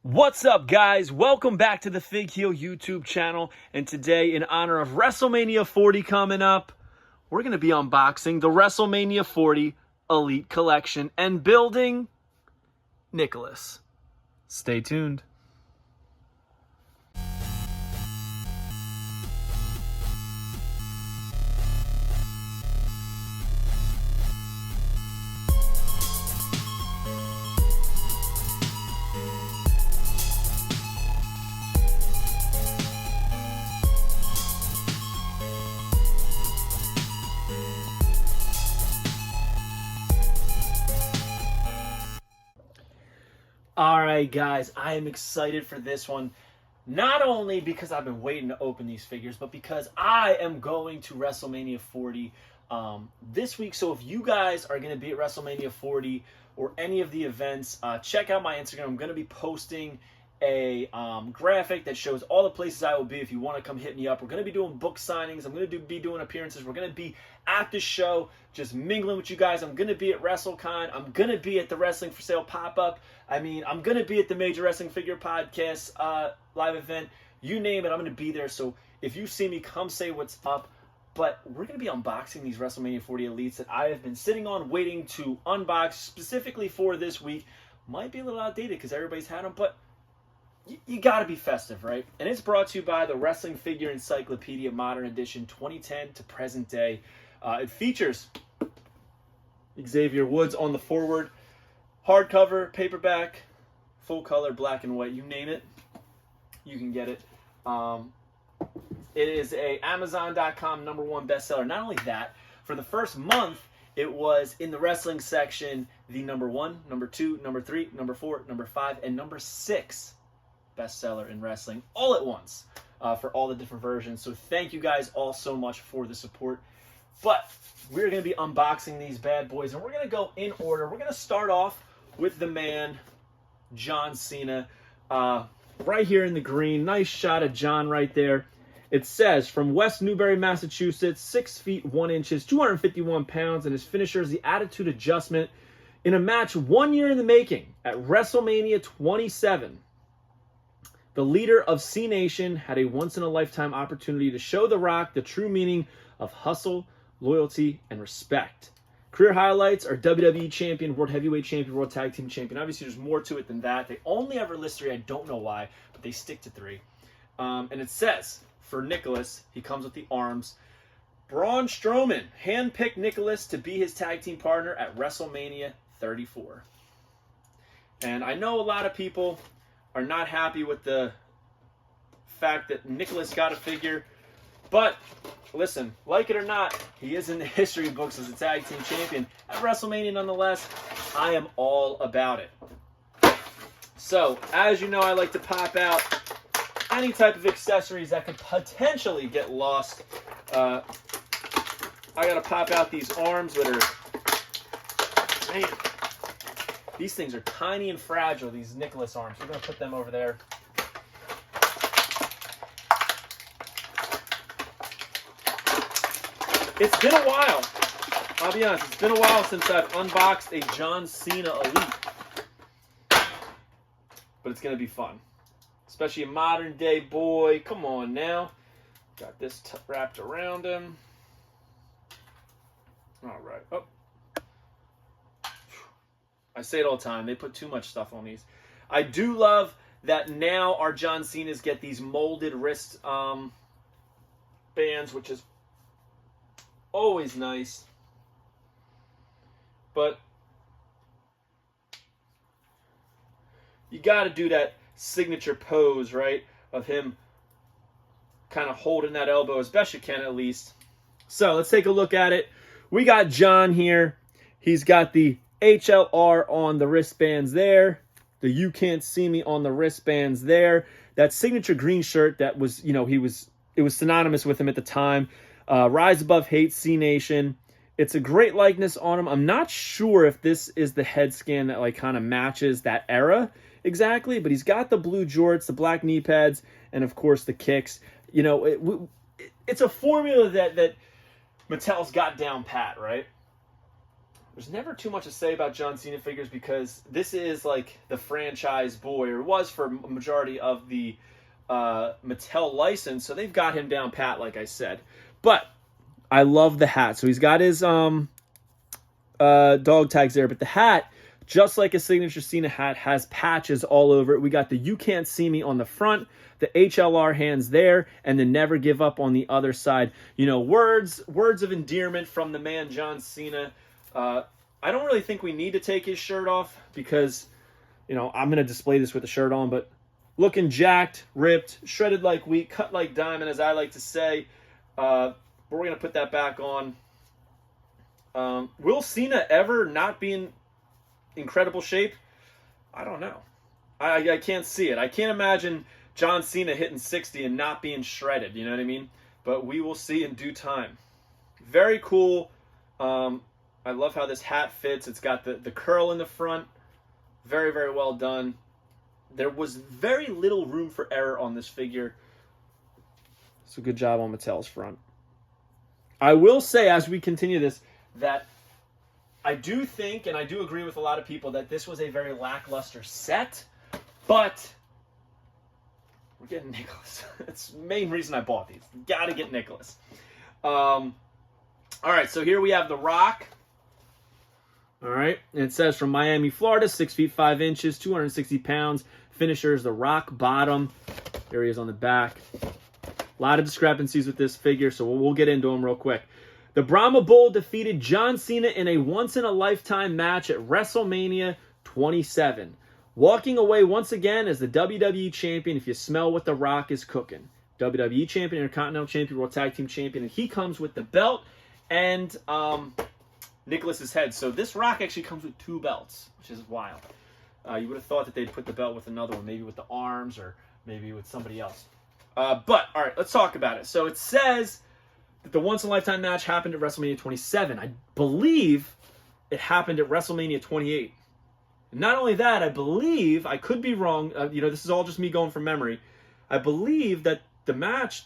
What's up, guys? Welcome back to the Fig Heel YouTube channel. And today, in honor of WrestleMania 40 coming up, we're going to be unboxing the WrestleMania 40 Elite Collection and building Nicholas. Stay tuned. Alright, guys, I am excited for this one. Not only because I've been waiting to open these figures, but because I am going to WrestleMania 40 this week. So if you guys are going to be at WrestleMania 40 or any of the events, check out my Instagram. I'm going to be posting a graphic that shows all the places I will be if you want to come hit me up. We're going to be doing book signings. I'm going to be doing appearances. We're going to be at the show just mingling with you guys. I'm going to be at WrestleCon. I'm going to be at the Wrestling for Sale pop-up. I'm going to be at the Major Wrestling Figure Podcast live event. You name it, I'm going to be there. So if you see me, come say what's up. But we're going to be unboxing these WrestleMania 40 Elites that I have been sitting on waiting to unbox specifically for this week. Might be a little outdated because everybody's had them, but you got to be festive, right? And it's brought to you by the Wrestling Figure Encyclopedia Modern Edition 2010 to present day. It features Xavier Woods on the forward, hardcover, paperback, full color, black and white, you name it, you can get it. It is a Amazon.com #1 bestseller. Not only that, for the first month, it was in the wrestling section, the #1, #2, #3, #4, #5, and #6 bestseller in wrestling all at once for all the different versions. So thank you guys all so much for the support. But we're going to be unboxing these bad boys, and we're going to go in order. We're going to start off with the man, John Cena, right here in the green. Nice shot of John right there. It says, from West Newbury, Massachusetts, 6 feet 1 inches, 251 pounds, and his finisher is the Attitude Adjustment in a match 1 year in the making at WrestleMania 27. The leader of C Nation had a once-in-a-lifetime opportunity to show The Rock the true meaning of hustle, loyalty, and respect. Career highlights are WWE Champion, World Heavyweight Champion, World Tag Team Champion. Obviously, there's more to it than that. They only ever list 3. I don't know why, but they stick to 3. And it says, for Nicholas, he comes with the arms. Braun Strowman handpicked Nicholas to be his tag team partner at WrestleMania 34. And I know a lot of people are not happy with the fact that Nicholas got a figure, but listen, like it or not, he is in the history books as a tag team champion at WrestleMania nonetheless. I am all about it. So, as you know, I like to pop out any type of accessories that could potentially get lost. I gotta pop out these arms that are, man, these things are tiny and fragile, these Nicholas arms. We're gonna put them over there. It's been a while. I'll be honest, it's been a while since I've unboxed a John Cena Elite. But it's going to be fun. Especially a modern day boy. Come on now. Got this wrapped around him. Alright. Oh. I say it all the time. They put too much stuff on these. I do love that now our John Cenas get these molded wrist bands, which is always nice. But you got to do that signature pose, right? Of him kind of holding that elbow as best you can, at least. So let's take a look at it. We got John here. He's got the HLR on the wristbands there. The You Can't See Me on the wristbands there. That signature green shirt that was, you know, it was synonymous with him at the time. Rise Above Hate, C Nation. It's a great likeness on him. I'm not sure if this is the head scan that like kind of matches that era exactly, but he's got the blue jorts, the black knee pads, and of course the kicks. You know, it's a formula that Mattel's got down pat, right? there's never too much to say about John Cena figures because this is like the franchise boy, or was for a majority of the Mattel license, so they've got him down pat, like I said. But I love the hat. So he's got his dog tags there, but the hat, just like a signature Cena hat, has patches all over it. We got the "You Can't See Me" on the front, the HLR hands there, and the "Never Give Up" on the other side. You know, words of endearment from the man John Cena. I don't really think we need to take his shirt off because, you know, I'm going to display this with the shirt on, but looking jacked, ripped, shredded like wheat, cut like diamond, as I like to say. But we're going to put that back on. Will Cena ever not be in incredible shape? I don't know. I can't see it. I can't imagine John Cena hitting 60 and not being shredded, you know what I mean? But we will see in due time. Very cool. I love how this hat fits. It's got the curl in the front. Very, very well done. There was very little room for error on this figure. So good job on Mattel's front. I will say, as we continue this, that I do think, and I do agree with a lot of people, that this was a very lackluster set, but we're getting Nicholas. That's the main reason I bought these. Got to get Nicholas. All right, so here we have The Rock. All right, and it says from Miami, Florida, 6 feet 5 inches, 260 pounds. Finishers, The Rock bottom. There he is on the back. A lot of discrepancies with this figure, so we'll get into them real quick. The Brahma Bull defeated John Cena in a once-in-a-lifetime match at WrestleMania 27. Walking away once again as the WWE Champion, if you smell what The Rock is cooking. WWE Champion, Intercontinental Champion, World Tag Team Champion, and he comes with the belt and Nicholas's head. So this Rock actually comes with 2 belts, which is wild. You would have thought that they'd put the belt with another one, maybe with the arms or maybe with somebody else. But, all right, let's talk about it. So it says that the once-in-a-lifetime match happened at WrestleMania 27. I believe it happened at WrestleMania 28. And not only that, I believe, I could be wrong, this is all just me going from memory. I believe that the match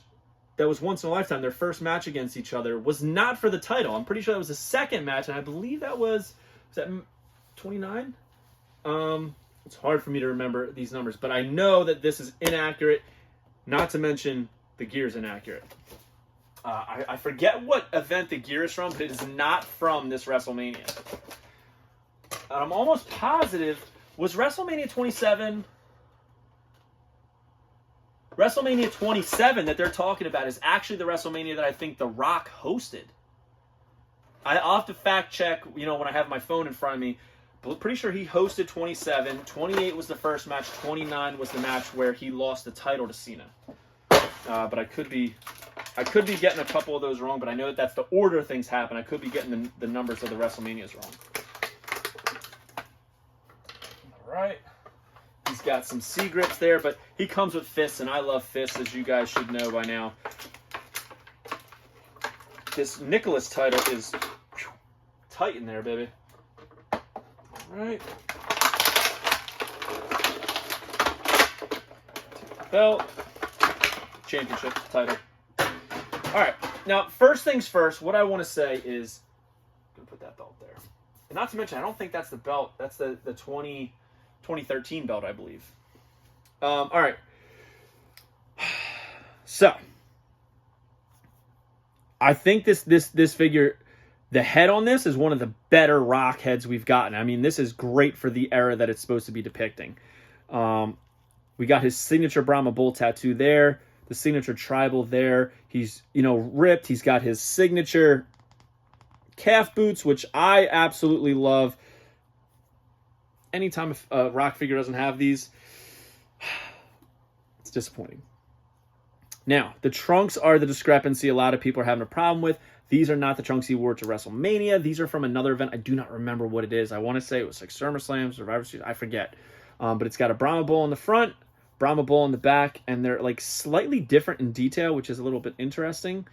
that was once in a lifetime, their first match against each other, was not for the title. I'm pretty sure that was the second match, and I believe that was that 29? It's hard for me to remember these numbers, but I know that this is inaccurate, not to mention the gear's inaccurate. I forget what event the gear is from, but it is not from this WrestleMania. I'm almost positive, was WrestleMania 27... WrestleMania 27 that they're talking about is actually the WrestleMania that I think The Rock hosted. I'll have to fact check, when I have my phone in front of me. But pretty sure he hosted 27. 28 was the first match. 29 was the match where he lost the title to Cena. But I could be getting a couple of those wrong, but I know that that's the order things happen. I could be getting the numbers of the WrestleManias wrong. All right. He's got some C grips there, but he comes with fists, and I love fists, as you guys should know by now. This Nicholas title is tight in there, baby. All right. Belt. Championship title. All right. Now, first things first, what I want to say is, I'm going to put that belt there. And not to mention, I don't think that's the belt. That's the 2013 belt, I believe. All right. So, I think this figure, the head on this is one of the better Rock heads we've gotten. I mean, this is great for the era that it's supposed to be depicting. We got his signature Brahma Bull tattoo there, the signature tribal there. He's, ripped. He's got his signature calf boots, which I absolutely love. Anytime a Rock figure doesn't have these, it's disappointing. Now, the trunks are the discrepancy a lot of people are having a problem with. These are not the trunks he wore to WrestleMania. These are from another event. I do not remember what it is. I want to say it was like SummerSlam, Survivor Series. I forget. But it's got a Brahma Bull in the front, Brahma Bull in the back, and they're like slightly different in detail, which is a little bit interesting.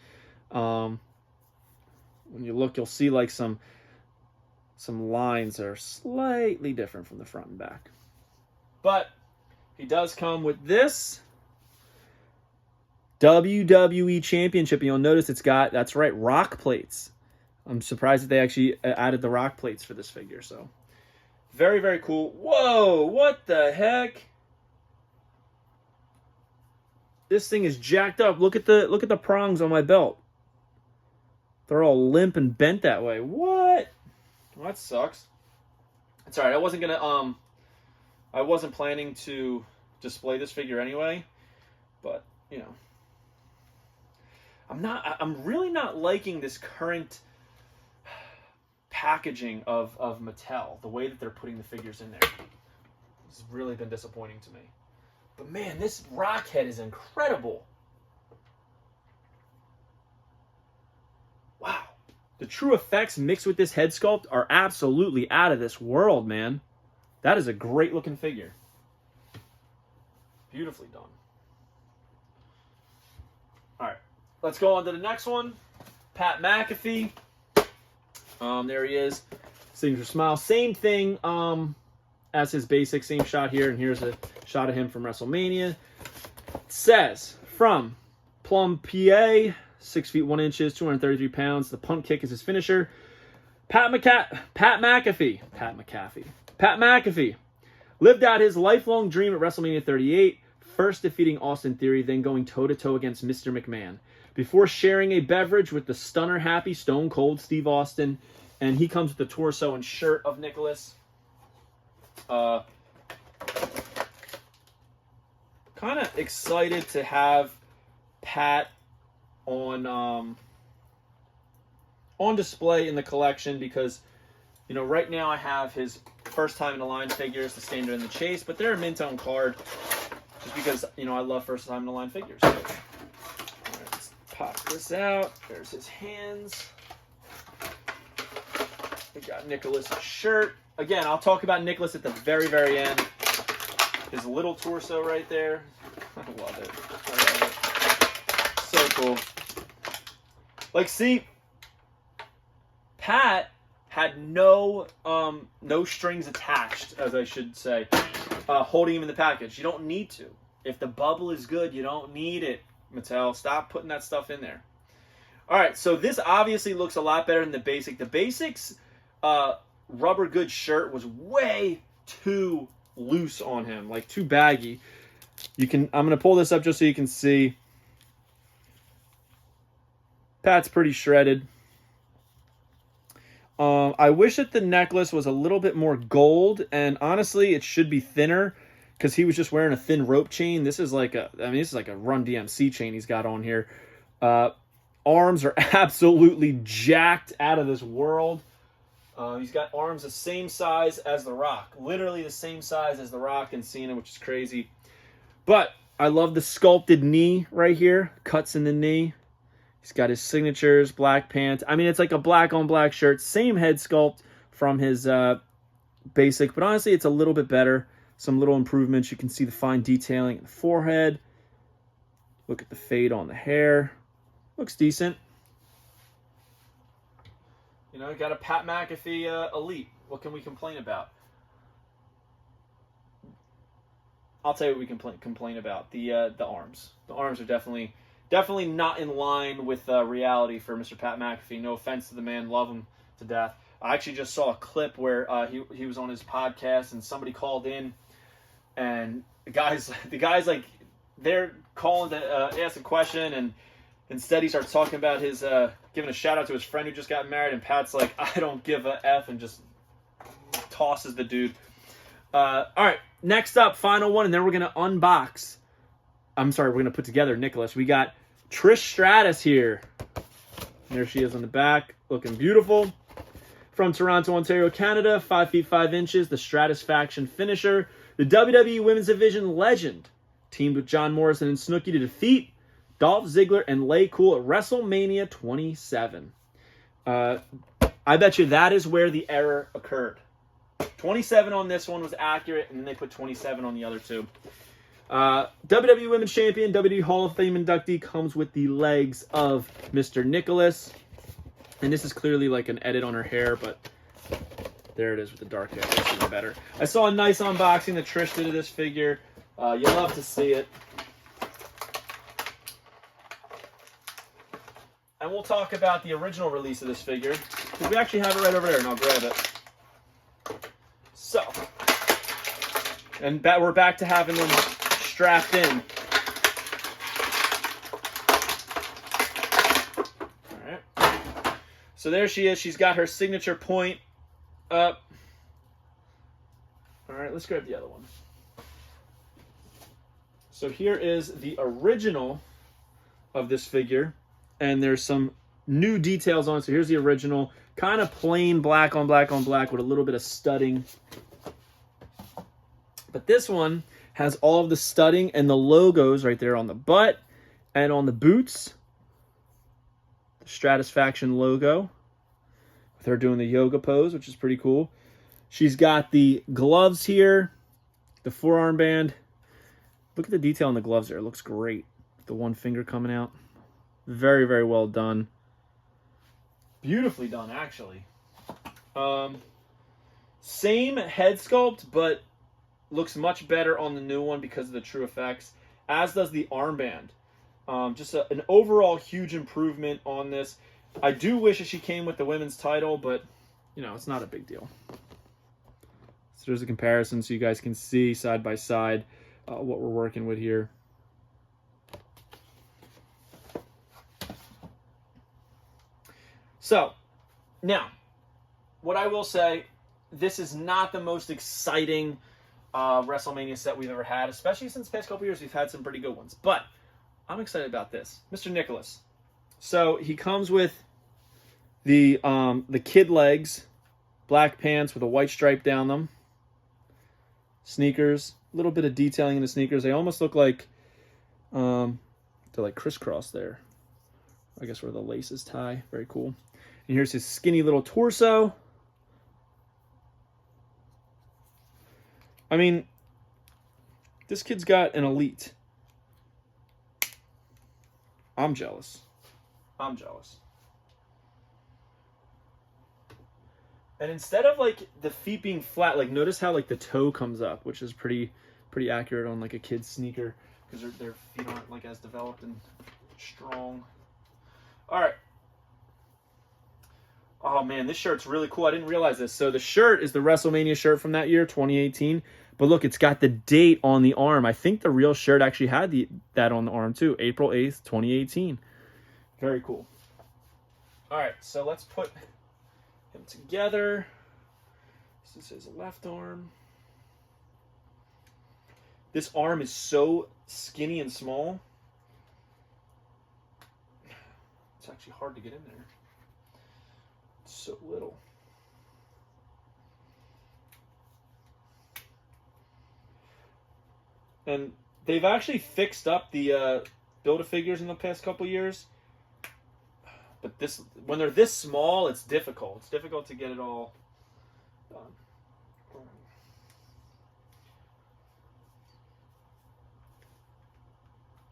When you look, you'll see like some lines that are slightly different from the front and back. But he does come with this WWE Championship. You'll notice it's got, that's right, Rock plates. I'm surprised that they actually added the rock plates for this figure. So very, very cool. Whoa, what the heck? This thing is jacked up. Look at the prongs on my belt. They're all limp and bent that way. What? Well, that sucks. It's all right. I wasn't planning to display this figure anyway, but you know, I'm really not liking this current packaging of Mattel. The way that they're putting the figures in there, it's really been disappointing to me. But man, this rock head is incredible. Wow. The true effects mixed with this head sculpt are absolutely out of this world, man. That is a great looking figure. Beautifully done. All right, let's go on to the next one. Pat McAfee. There he is. Signature smile. Same thing as his basic. Same shot here. And here's a shot of him from Wrestlemania. It says, from Plum, PA, 6 feet 1 inches, 233 pounds. The punt kick is his finisher. Pat McAfee lived out his lifelong dream at WrestleMania 38, first defeating Austin Theory, then going toe-to-toe against Mr. McMahon, before sharing a beverage with the stunner-happy Stone Cold Steve Austin. And he comes with the torso and shirt of Nicholas. Kind of excited to have Pat on display in the collection because, you know, right now I have his first time in the line figures, the Standard and the Chase, but they're a mint on card just because, you know, I love first time in the line figures. All right, let's pop this out. There's his hands. We got Nicholas' shirt. Again, I'll talk about Nicholas at the very, very end. His little torso right there. I love it. I love it. So cool. Like, see, Pat had no strings attached, as I should say, holding him in the package. You don't need to. If the bubble is good, you don't need it, Mattel. Stop putting that stuff in there. All right, so this obviously looks a lot better than the basic. The basics rubber good shirt was way too loose on him, like too baggy. I'm gonna pull this up just so you can see. Pat's pretty shredded. I wish that the necklace was a little bit more gold, and honestly, it should be thinner because he was just wearing a thin rope chain. This is like a Run DMC chain he's got on here. Arms are absolutely jacked out of this world. He's got arms the same size as The Rock. Literally the same size as The Rock and Cena, which is crazy. But I love the sculpted knee right here. Cuts in the knee. He's got his signatures, black pants. I mean, it's like a black on black shirt. Same head sculpt from his basic. But honestly, it's a little bit better. Some little improvements. You can see the fine detailing in the forehead. Look at the fade on the hair. Looks decent. You know, got a Pat McAfee Elite. What can we complain about? I'll tell you what we can complain about. The arms. The arms are definitely not in line with reality for Mr. Pat McAfee. No offense to the man. Love him to death. I actually just saw a clip where he was on his podcast and somebody called in and the guys like they're calling to ask a question and instead he starts talking about his giving a shout out to his friend who just got married and Pat's like, I don't give a F and just tosses the dude. All right, next up, final one, and then we're going to unbox. We're going to put together Nicholas. We got Trish Stratus here. There she is on the back, looking beautiful. From Toronto, Ontario, Canada, 5 feet 5 inches, the Stratus faction finisher. The WWE Women's Division legend teamed with John Morrison and Snooki to defeat Dolph Ziggler and Lay Cool at WrestleMania 27. I bet you that is where the error occurred. 27 on this one was accurate, and then they put 27 on the other two. WWE Women's Champion, WWE Hall of Fame inductee, comes with the legs of Mr. Nicholas. And this is clearly like an edit on her hair, but there it is with the dark hair. It's even better. I saw a nice unboxing that Trish did of this figure. You'll love to see it. and we'll talk about the original release of this figure, because we actually have it right over there, and I'll grab it. So, and we're back to having them strapped in. All right. So there she is. She's got her signature point up. All right, let's grab the other one. So here is the original of this figure, and there's some new details on it. So here's the original, kind of plain black on black on black with a little bit of studding. But this one has all of the studding and the logos right there on the butt and on the boots. The Stratus faction logo with her doing the yoga pose, which is pretty cool. She's got the gloves here, the forearm band. Look at the detail on the gloves there. It looks great. The one finger coming out. Very, very well done. Beautifully done, actually. Same head sculpt, but looks much better on the new one because of the true effects, as does the armband. Just an overall huge improvement on this. I do wish that she came with the women's title, but, you know, it's not a big deal. So there's a comparison so you guys can see side by side what we're working with here. So, now, what I will say, this is not the most exciting WrestleMania set we've ever had, especially since the past couple years we've had some pretty good ones. But I'm excited about this. Mr. Nicholas. So he comes with the kid legs, black pants with a white stripe down them, sneakers, a little bit of detailing in the sneakers. They almost look like they're like crisscross there. I guess where the laces tie. Very cool. And here's his skinny little torso. I mean, this kid's got an elite. I'm jealous. I'm jealous. And instead of like the feet being flat, like notice how like the toe comes up, which is pretty accurate on like a kid's sneaker, because their feet aren't like as developed and strong. All right. Oh man, this shirt's really cool. I didn't realize this. So the shirt is the WrestleMania shirt from that year, 2018. But look, it's got the date on the arm. I think the real shirt actually had that on the arm too. April 8th, 2018. Very cool. All right, so let's put him together. This is his left arm. This arm is so skinny and small. It's actually hard to get in there. It's so little. And they've actually fixed up the Build-A-Figures in the past couple years. But this, when they're this small, it's difficult. It's difficult to get it all done.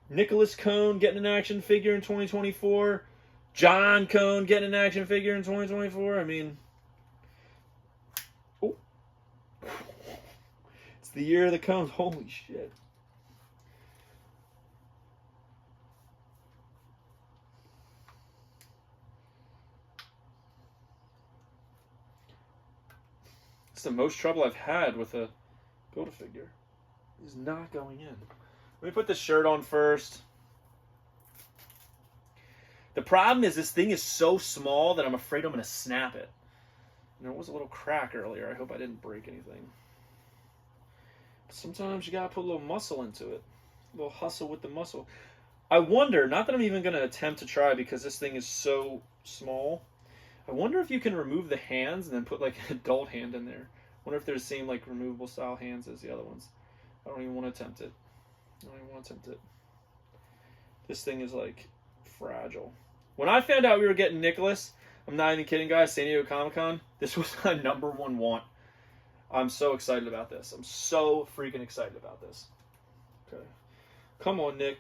Nicholas Cone getting an action figure in 2024. John Cone getting an action figure in 2024. I mean, oh, it's the year of the Cones. Holy shit. It's the most trouble I've had with a Build-A-Figure. It's not going in. Let me put the shirt on first. The problem is this thing is so small that I'm afraid I'm going to snap it. And there was a little crack earlier. I hope I didn't break anything. But sometimes you got to put a little muscle into it. A little hustle with the muscle. I wonder, not that I'm even going to attempt to try because this thing is so small. I wonder if you can remove the hands and then put like an adult hand in there. I wonder if they're the same like removable style hands as the other ones. I don't even want to attempt it. This thing is like fragile. When I found out we were getting Nicholas, I'm not even kidding, guys, San Diego Comic-Con, this was my #1 want. I'm so excited about this. I'm so freaking excited about this. Okay. Come on, Nick.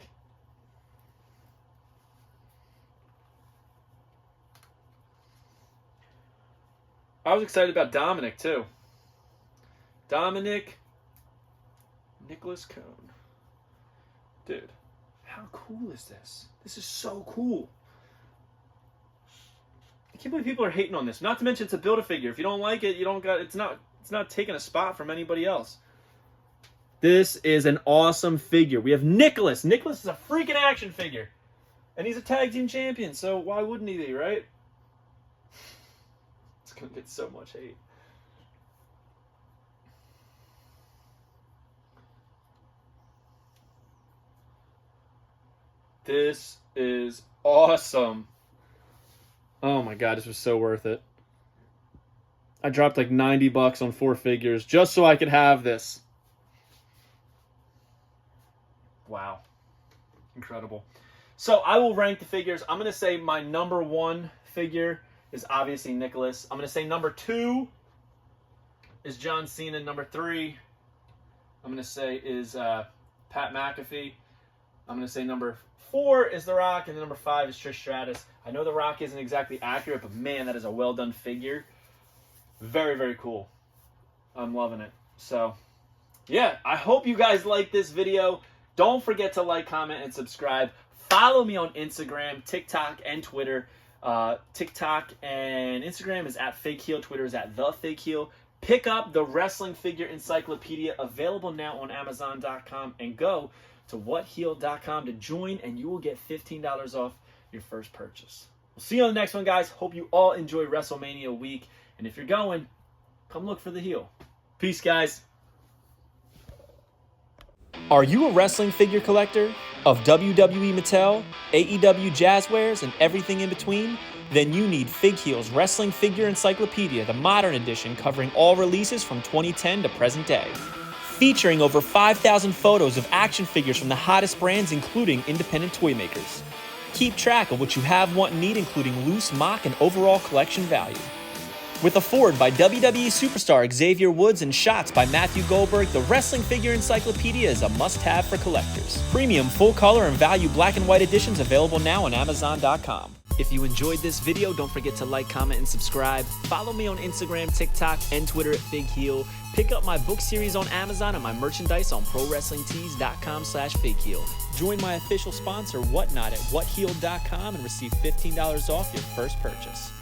I was excited about Dominic, too. Dominic Nicholas Cone. Dude, how cool is this? This is so cool. can't believe people are hating on this. Not to mention it's a Build-A-Figure. If you don't like it, you don't got. It's not taking a spot from anybody else. This is an awesome figure. We have Nicholas. Nicholas is a freaking action figure, and he's a tag team champion. So why wouldn't he be, right? It's gonna get so much hate. This is awesome. Oh my god, this was so worth it. I dropped like $90 on 4 figures just so I could have this. Wow. Incredible. So I will rank the figures. I'm going to say my number 1 figure is obviously Nicholas. I'm going to say number 2 is John Cena. Number 3, I'm going to say is Pat McAfee. I'm going to say number 4 is The Rock, and number 5 is Trish Stratus. I know The Rock isn't exactly accurate, but man, that is a well-done figure. Very, very cool. I'm loving it. So, yeah, I hope you guys like this video. Don't forget to like, comment, and subscribe. Follow me on Instagram, TikTok, and Twitter. TikTok and Instagram is @FakeHeel. Twitter is @TheFakeHeel. Pick up the Wrestling Figure Encyclopedia, available now on Amazon.com, and go to whatheel.com to join, and you will get $15 off your first purchase. We'll see you on the next one, guys. Hope you all enjoy WrestleMania week, and if you're going, come look for the heel. Peace, guys. Are you a wrestling figure collector of WWE Mattel, AEW Jazzwares, and everything in between? Then you need FigHeel's Wrestling Figure Encyclopedia, the modern edition covering all releases from 2010 to present day. Featuring over 5,000 photos of action figures from the hottest brands, including independent toy makers. Keep track of what you have, want, and need, including loose, mock, and overall collection value. With a foreword by WWE superstar Xavier Woods and shots by Matthew Goldberg, the Wrestling Figure Encyclopedia is a must-have for collectors. Premium, full-color, and value black and white editions available now on Amazon.com. If you enjoyed this video, don't forget to like, comment, and subscribe. Follow me on Instagram, TikTok, and Twitter @FigHeel. Pick up my book series on Amazon and my merchandise on ProWrestlingTees.com/FigHeel. Join my official sponsor, Whatnot, at WhatHeel.com and receive $15 off your first purchase.